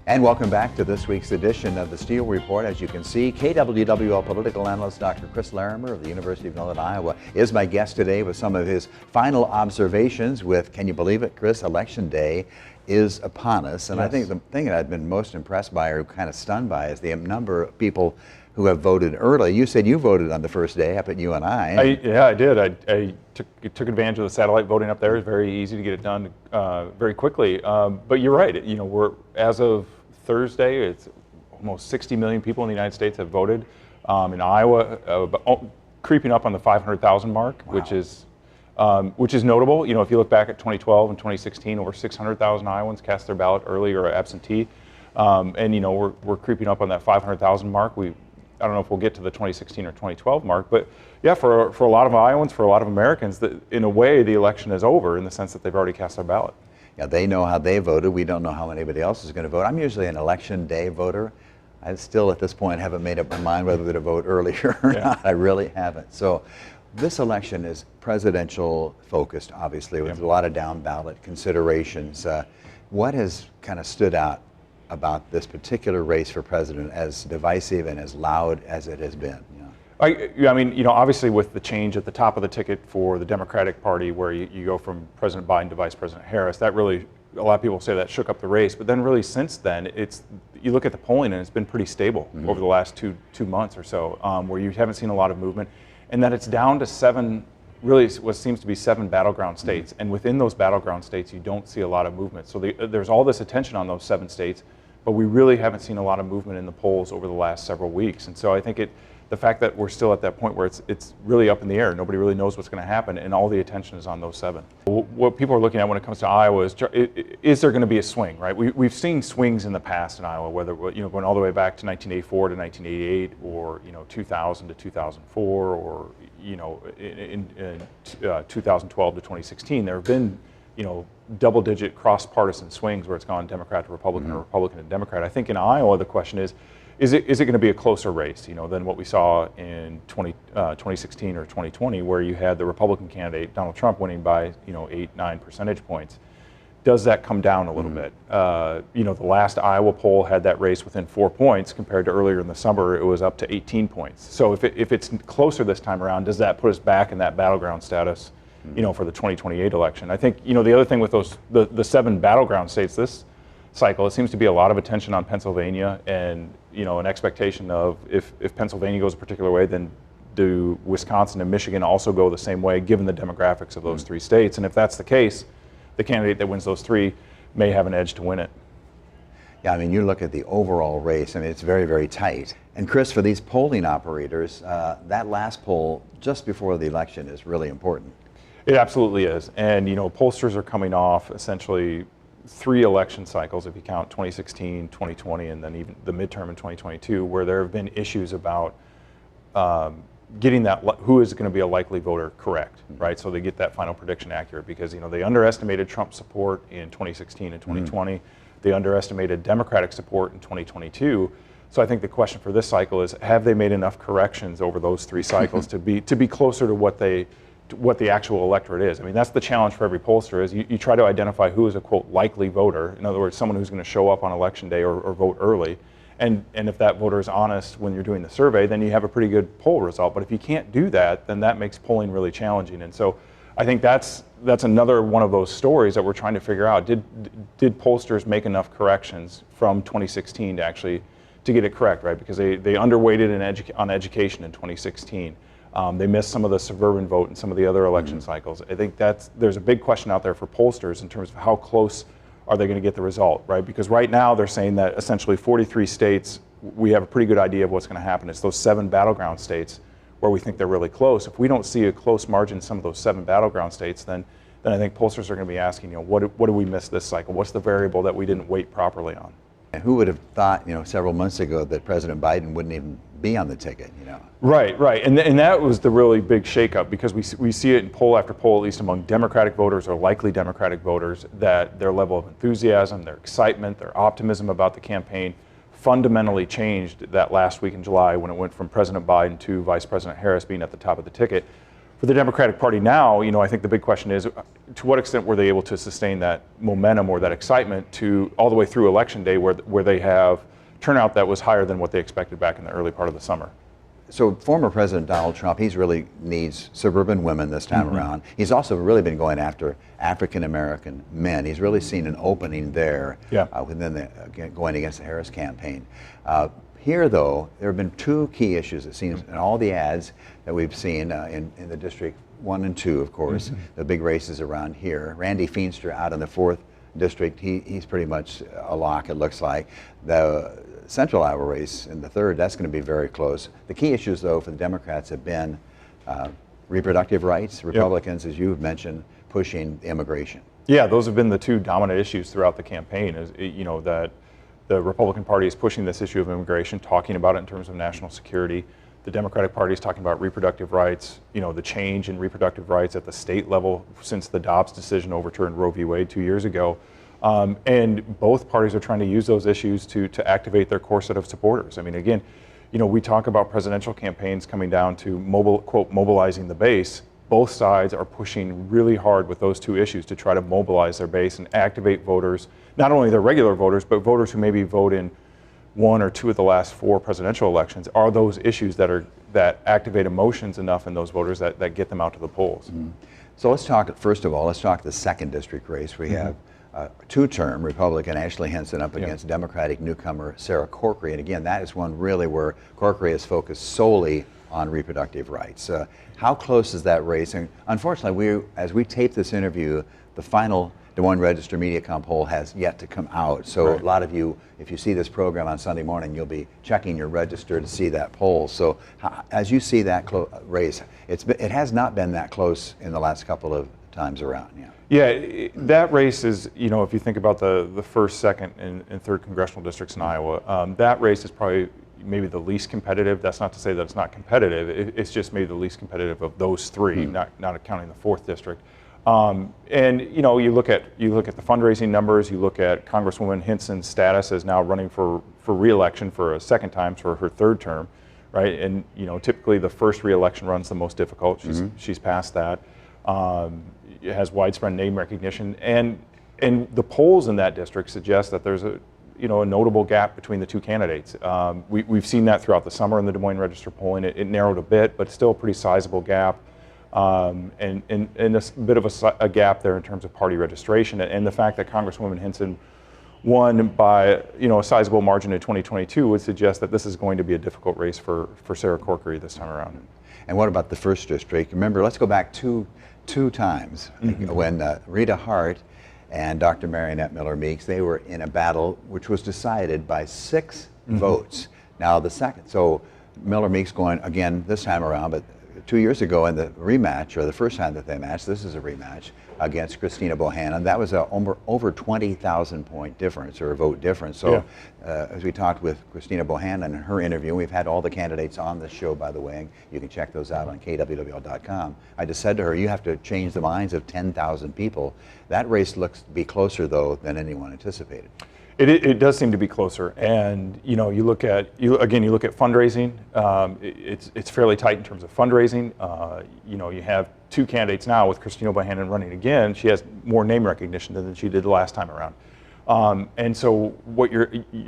And welcome back to this week's edition of the Steele Report. As you can see, KWWL political analyst Dr. Chris Larimer of the University of Northern Iowa is my guest today with some of his final observations with, can you believe it, Chris, Election Day is upon us. And yes. I think the thing that I've been most impressed by or kind of stunned by is the number of people who have voted early. You said you voted on the first day up at UNI. Yeah, I did. I took advantage of the satellite voting up there. It's very easy to get it done very quickly. But you're right. You know, we're as of Thursday, it's almost 60 million people in the United States have voted. In Iowa, creeping up on the 500,000 mark, wow. which is notable. You know, if you look back at 2012 and 2016, over 600,000 Iowans cast their ballot early or absentee. And you know, we're creeping up on that 500,000 mark. I don't know if we'll get to the 2016 or 2012 mark, but yeah, for a lot of Iowans, for a lot of Americans, in a way, the election is over in the sense that they've already cast their ballot. Yeah, they know how they voted. We don't know how anybody else is going to vote. I'm usually an election day voter. I still, at this point, haven't made up my mind whether to vote earlier or not. I really haven't. So this election is presidential focused, obviously, with a lot of down ballot considerations. What has kind of stood out about this particular race for president as divisive and as loud as it has been? I mean, you know, obviously with the change at the top of the ticket for the Democratic Party, where you go from President Biden to Vice President Harris, that really, a lot of people say that shook up the race. But then really since then, you look at the polling and it's been pretty stable over the last two months or so, where you haven't seen a lot of movement. And that it's down to what seems to be seven battleground states. And within those battleground states, you don't see a lot of movement. So there's all this attention on those 7 states, but we really haven't seen a lot of movement in the polls over the last several weeks. And so I think the fact that we're still at that point where it's really up in the air, nobody really knows what's going to happen, and all the attention is on those 7. What people are looking at when it comes to Iowa is there going to be a swing, right? We've seen swings in the past in Iowa, whether, you know, going all the way back to 1984 to 1988, or, you know, 2000 to 2004, or, you know, in 2012 to 2016. There have been, you know, double-digit cross-partisan swings where it's gone Democrat to Republican or Republican to Democrat. I think in Iowa the question is it going to be a closer race, you know, than what we saw in 2016 or 2020, where you had the Republican candidate Donald Trump winning by, you know, 8-9 percentage points? Does that come down a little bit? You know, the last Iowa poll had that race within 4 points compared to earlier in the summer. It was up to 18 points. So if it's closer this time around, does that put us back in that battleground status, you know, for the 2028 election? I think, you know, the other thing with the 7 battleground states this cycle, it seems to be a lot of attention on Pennsylvania, and, you know, an expectation of if Pennsylvania goes a particular way, then do Wisconsin and Michigan also go the same way, given the demographics of those 3 states? And if that's the case, the candidate that wins those 3 may have an edge to win it. Yeah, I mean, you look at the overall race, I mean, it's very, very tight. And Chris, for these polling operators, that last poll just before the election is really important. It absolutely is. And, you know, pollsters are coming off essentially 3 election cycles, if you count 2016, 2020, and then even the midterm in 2022, where there have been issues about getting that who is going to be a likely voter correct, right? So they get that final prediction accurate, because, you know, they underestimated Trump support in 2016 and 2020. They underestimated Democratic support in 2022. So I think the question for this cycle is, have they made enough corrections over those 3 cycles to be closer to what the actual electorate is? I mean, that's the challenge for every pollster, is you try to identify who is a, quote, likely voter. In other words, someone who's going to show up on election day or vote early. And if that voter is honest when you're doing the survey, then you have a pretty good poll result. But if you can't do that, then that makes polling really challenging. And so I think that's another one of those stories that we're trying to figure out. Did pollsters make enough corrections from 2016 to get it correct, right? Because they underweighted on education in 2016. They missed some of the suburban vote and some of the other election cycles. I think there's a big question out there for pollsters in terms of how close are they going to get the result, right? Because right now they're saying that essentially 43 states, we have a pretty good idea of what's going to happen. It's those 7 battleground states where we think they're really close. If we don't see a close margin in some of those 7 battleground states, then I think pollsters are going to be asking, you know, what do we miss this cycle? What's the variable that we didn't weight properly on? Who would have thought, you know, several months ago that President Biden wouldn't even be on the ticket, you know? Right. And that was the really big shakeup, because we see it in poll after poll, at least among Democratic voters or likely Democratic voters, that their level of enthusiasm, their excitement, their optimism about the campaign fundamentally changed that last week in July when it went from President Biden to Vice President Harris being at the top of the ticket. For the Democratic Party now, I think the big question is, to what extent were they able to sustain that momentum or that excitement to all the way through Election Day, where they have turnout that was higher than what they expected back in the early part of the summer? So former President Donald Trump, he's really needs suburban women this time around. He's also really been going after African-American men. He's really seen an opening there within going against the Harris campaign. Here, though, there have been two key issues, it seems, in all the ads that we've seen in the District 1 and 2, of course, the big races around here. Randy Feenstra out in the 4th District, he's pretty much a lock, it looks like. The Central Iowa race in the 3rd, that's going to be very close. The key issues, though, for the Democrats have been reproductive rights. Republicans, as you've mentioned, pushing immigration. Yeah, those have been the two dominant issues throughout the campaign, that the Republican Party is pushing this issue of immigration, talking about it in terms of national security. The Democratic Party is talking about reproductive rights, the change in reproductive rights at the state level since the Dobbs decision overturned Roe v. Wade 2 years ago. And both parties are trying to use those issues to activate their core set of supporters. I mean, again, we talk about presidential campaigns coming down to quote, mobilizing the base. Both sides are pushing really hard with those two issues to try to mobilize their base and activate voters, not only their regular voters, but voters who maybe vote in 1 or 2 of the last 4 presidential elections. Are those issues that activate emotions enough in those voters that get them out to the polls? So let's talk, first of all, let's talk the 2nd District race. We have two-term Republican Ashley Hinson up against Democratic newcomer Sarah Corkery. And again, that is one really where Corkery is focused solely on reproductive rights. How close is that race? And unfortunately, as we tape this interview, the final Des Moines Register MediaCom poll has yet to come out. So a lot of you, if you see this program on Sunday morning, you'll be checking your register to see that poll. So as you see that race, it has not been that close in the last couple of times around. Yeah, that race is, if you think about the 1st, 2nd, and 3rd congressional districts in Iowa, that race is probably maybe the least competitive. That's not to say that it's not competitive. It's just maybe the least competitive of those 3, not counting the 4th district. And you look at the fundraising numbers. You look at Congresswoman Hinson's status as now running for re-election for a 2nd time for her 3rd term, right? And typically the first re-election run's the most difficult. She's passed that. It has widespread name recognition, and the polls in that district suggest that there's a notable gap between the two candidates. We've seen that throughout the summer in the Des Moines Register polling. It narrowed a bit, but still a pretty sizable gap, and a bit of a gap there in terms of party registration. And the fact that Congresswoman Hinson won by a sizable margin in 2022 would suggest that this is going to be a difficult race for Sarah Corkery this time around. And what about the 1st district? Remember, let's go back two times when Rita Hart and Dr. Marionette Miller Meeks, they were in a battle which was decided by 6 votes. Now the 2nd, so Miller Meeks going again this time around, but 2 years ago in the rematch, or the first time that they matched, this is a rematch against Christina Bohannon. That was a over 20,000 point difference, or vote difference. So as we talked with Christina Bohannon in her interview, we've had all the candidates on this show, by the way, and you can check those out on kwwl.com. I just said to her, you have to change the minds of 10,000 people. That race looks to be closer, though, than anyone anticipated. It does seem to be closer, and you look at fundraising. It's fairly tight in terms of fundraising. You have 2 candidates now with Christina Bohannon running again. She has more name recognition than she did the last time around, and so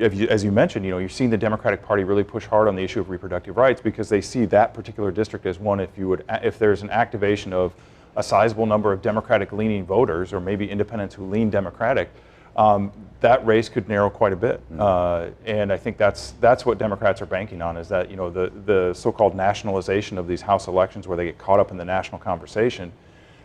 as you mentioned, you're seeing the Democratic Party really push hard on the issue of reproductive rights because they see that particular district as one. If there's an activation of a sizable number of Democratic-leaning voters, or maybe independents who lean Democratic, that race could narrow quite a bit, and I think that's what Democrats are banking on, is that the so-called nationalization of these House elections, where they get caught up in the national conversation.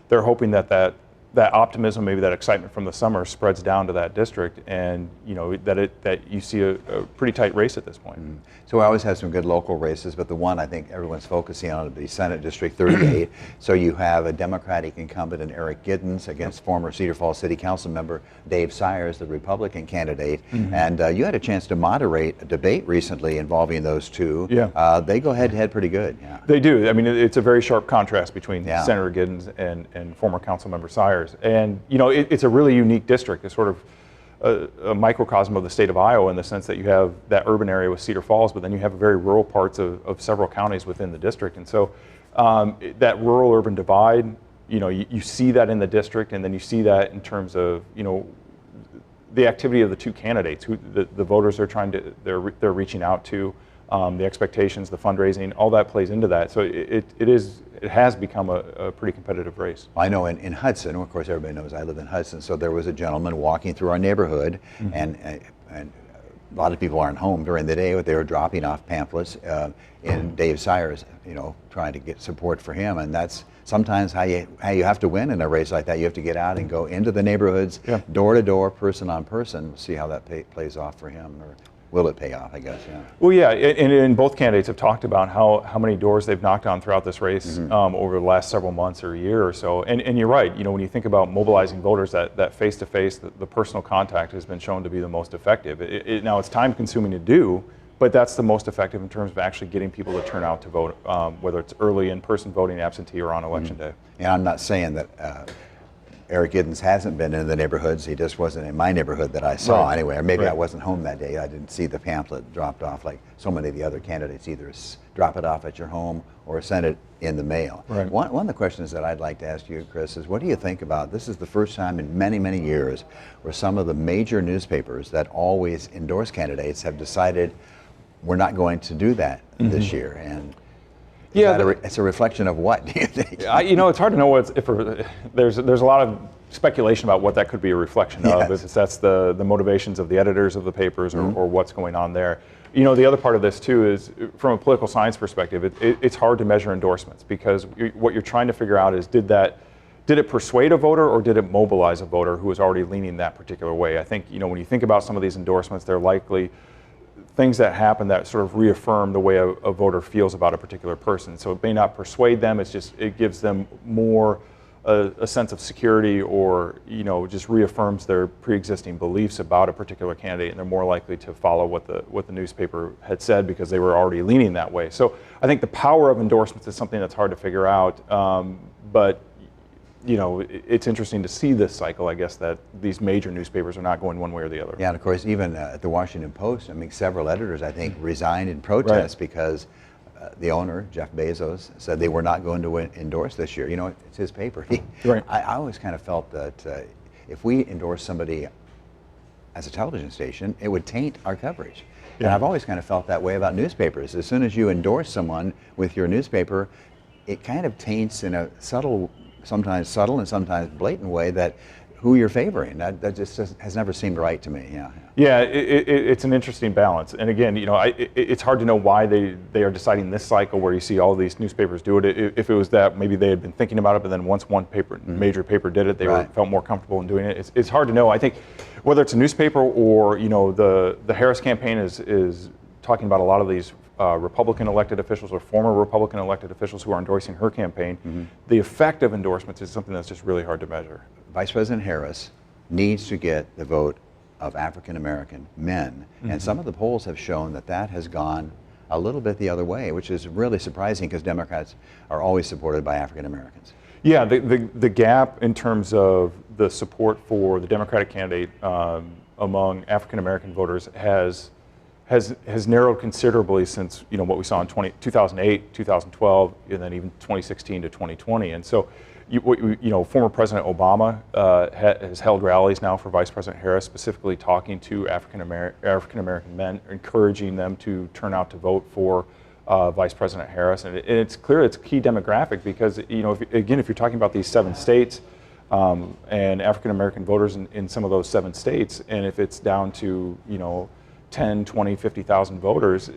They're hoping that optimism, maybe that excitement from the summer, spreads down to that district, and that you see a pretty tight race at this point. So we always have some good local races, but the one I think everyone's focusing on is the Senate District 38. So you have a Democratic incumbent in Eric Giddens against former Cedar Falls City Council member Dave Sires, the Republican candidate. And you had a chance to moderate a debate recently involving those two. They go head-to-head pretty good. They do. I mean, it's a very sharp contrast between Senator Giddens and former council member Sires. And it's a really unique district. It's sort of a microcosm of the state of Iowa in the sense that you have that urban area with Cedar Falls, but then you have very rural parts of several counties within the district. And so that rural-urban divide, you see that in the district, and then you see that in terms of, the activity of the two candidates, who the voters are they're reaching out to, the expectations, the fundraising, all that plays into that. So it has become a pretty competitive race. I know in Hudson, of course everybody knows I live in Hudson, so there was a gentleman walking through our neighborhood, and a lot of people aren't home during the day, but they were dropping off pamphlets in Dave Sires, trying to get support for him, and that's sometimes how you have to win in a race like that. You have to get out and go into the neighborhoods, door to door, person on person, see how that plays off for him, or will it pay off, I guess, yeah. Well, yeah, and both candidates have talked about how many doors they've knocked on throughout this race over the last several months or a year or so. And you're right, when you think about mobilizing voters, that face-to-face, the personal contact has been shown to be the most effective. Now, it's time-consuming to do, but that's the most effective in terms of actually getting people to turn out to vote, whether it's early in-person voting, absentee, or on election day. And I'm not saying that Eric Giddens hasn't been in the neighborhoods. He just wasn't in my neighborhood that I saw anyway. Or maybe I wasn't home that day. I didn't see the pamphlet dropped off like so many of the other candidates. Either drop it off at your home or send it in the mail. Right. One of the questions that I'd like to ask you, Chris, is what do you think about, this is the first time in many, many years where some of the major newspapers that always endorse candidates have decided we're not going to do that this year. And it's a reflection of what, do you think? It's hard to know there's a lot of speculation about what that could be a reflection of. If that's the motivations of the editors of the papers or what's going on there. The other part of this too is, from a political science perspective, it's hard to measure endorsements, because what you're trying to figure out is did it persuade a voter or did it mobilize a voter who was already leaning that particular way? I think, when you think about some of these endorsements, they're likely things that happen that sort of reaffirm the way a voter feels about a particular person. So it may not persuade them, it gives them more a sense of security, or just reaffirms their pre-existing beliefs about a particular candidate, and they're more likely to follow what the newspaper had said because they were already leaning that way. So I think the power of endorsements is something that's hard to figure out, but it's interesting to see this cycle, I guess, that these major newspapers are not going one way or the other. Yeah, and of course, even at the Washington Post, several editors, I think, resigned in protest because the owner, Jeff Bezos, said they were not going to endorse this year. It's his paper. I always kind of felt that if we endorse somebody as a television station, it would taint our coverage. And I've always kind of felt that way about newspapers. As soon as you endorse someone with your newspaper, it kind of taints in a sometimes subtle and sometimes blatant way that who you're favoring. That just has never seemed right to me. It's an interesting balance. And again, it's hard to know why they are deciding this cycle where you see all these newspapers do it. If it was that maybe they had been thinking about it, but then once one major paper did it, they felt more comfortable in doing it. It's hard to know. I think whether it's a newspaper or the Harris campaign is talking about a lot of these Republican elected officials or former Republican elected officials who are endorsing her campaign. The effect of endorsements is something that's just really hard to measure. Vice President Harris needs to get the vote of African-American men, and some of the polls have shown that has gone a little bit the other way, which is really surprising because Democrats are always supported by African-Americans. Yeah, the gap in terms of the support for the Democratic candidate among African-American voters has narrowed considerably since what we saw in 2008, 2012, and then even 2016 to 2020. And so, former President Obama has held rallies now for Vice President Harris, specifically talking to African-American men, encouraging them to turn out to vote for Vice President Harris. And it's clear it's a key demographic because, if you're talking about these 7 states and African-American voters in some of those 7 states, and if it's down to, 10, 20, 50,000 voters,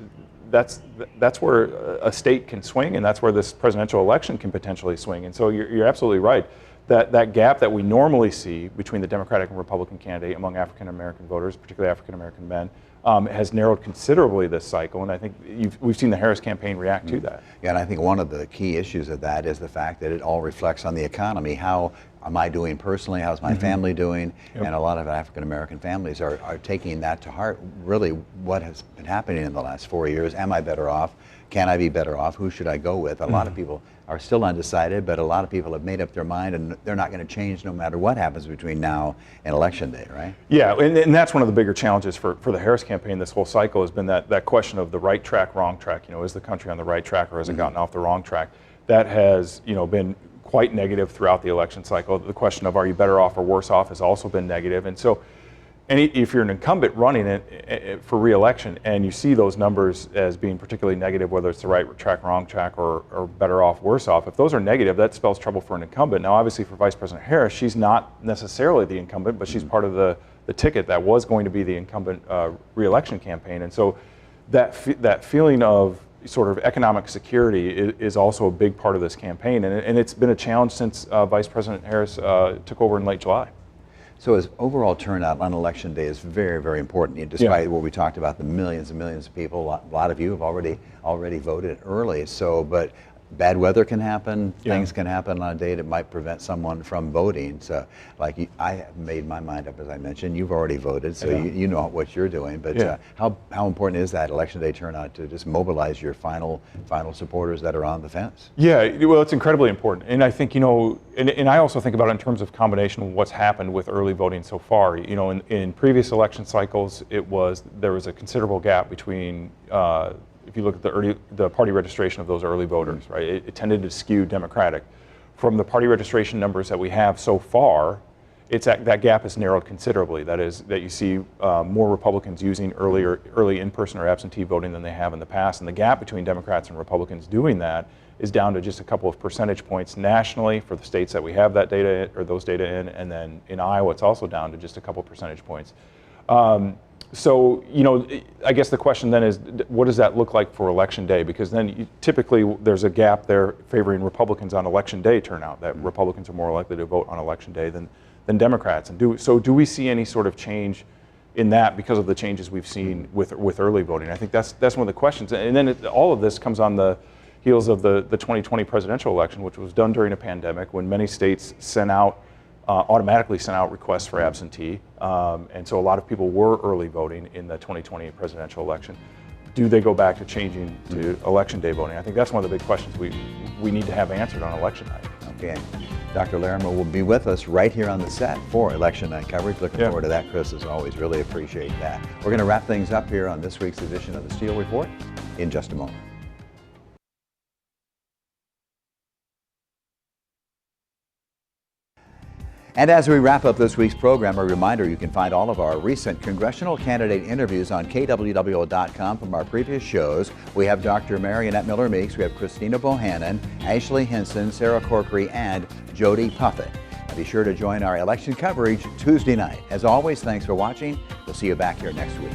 that's where a state can swing, and that's where this presidential election can potentially swing. And so you're absolutely right. That gap that we normally see between the Democratic and Republican candidate among African-American voters, particularly African-American men, has narrowed considerably this cycle, and I think we've seen the Harris campaign react to that. Yeah, and I think one of the key issues of that is the fact that it all reflects on the economy. How am I doing personally? How's my family doing? Yep. And a lot of African American families are taking that to heart. Really, what has been happening in the last 4 years? Am I better off? Can I be better off? Who should I go with? A lot of people are still undecided, but a lot of people have made up their mind, and they're not going to change no matter what happens between now and Election Day, right? Yeah, and that's one of the bigger challenges for the Harris campaign this whole cycle has been that question of the right track, wrong track. Is the country on the right track, or has it gotten off the wrong track? That has, been quite negative throughout the election cycle. The question of are you better off or worse off has also been negative. And so if you're an incumbent running it for re-election and you see those numbers as being particularly negative, whether it's the right track, wrong track, or better off, worse off, if those are negative, that spells trouble for an incumbent. Now, obviously for Vice President Harris, she's not necessarily the incumbent, but she's part of the ticket that was going to be the incumbent re-election campaign. And so that feeling of sort of economic security is also a big part of this campaign. And it's been a challenge since Vice President Harris took over in late July. So as overall turnout on Election Day is very, very important, despite what we talked about, the millions and millions of people. A lot of you have already voted early. So, but bad weather can happen, things can happen on a day that might prevent someone from voting. So, like I have made my mind up, as I mentioned. You've already voted, so you know what you're doing. But how important is that Election Day turnout to just mobilize your final supporters that are on the fence? Yeah, well, it's incredibly important. And I think, and I also think about it in terms of combination of what's happened with early voting so far. In previous election cycles, there was a considerable gap between if you look at the party registration of those early voters, right? It tended to skew Democratic. From the party registration numbers that we have so far, that gap has narrowed considerably. That is, that you see more Republicans using early in-person or absentee voting than they have in the past, and the gap between Democrats and Republicans doing that is down to just a couple of percentage points nationally for the states that we have that data or those data in, and then in Iowa it's also down to just a couple percentage points. So, I guess the question then is, what does that look like for Election Day? Because then typically there's a gap there favoring Republicans on Election Day turnout, that Republicans are more likely to vote on Election Day than Democrats. And do we see any sort of change in that because of the changes we've seen with early voting? I think that's one of the questions. And then all of this comes on the heels of the 2020 presidential election, which was done during a pandemic when many states automatically sent out requests for absentee. And so a lot of people were early voting in the 2020 presidential election. Do they go back to changing to Election Day voting? I think that's one of the big questions we need to have answered on Election night. Okay. Dr. Larimer will be with us right here on the set for Election Night coverage. Looking forward to that, Chris, as always. Really appreciate that. We're going to wrap things up here on this week's edition of the Steele Report in just a moment. And as we wrap up this week's program, a reminder you can find all of our recent congressional candidate interviews on kwwo.com from our previous shows. We have Dr. Marionette Miller-Meeks, we have Christina Bohannon, Ashley Hinson, Sarah Corkery, and Jody Puffett. And be sure to join our election coverage Tuesday night. As always, thanks for watching. We'll see you back here next week.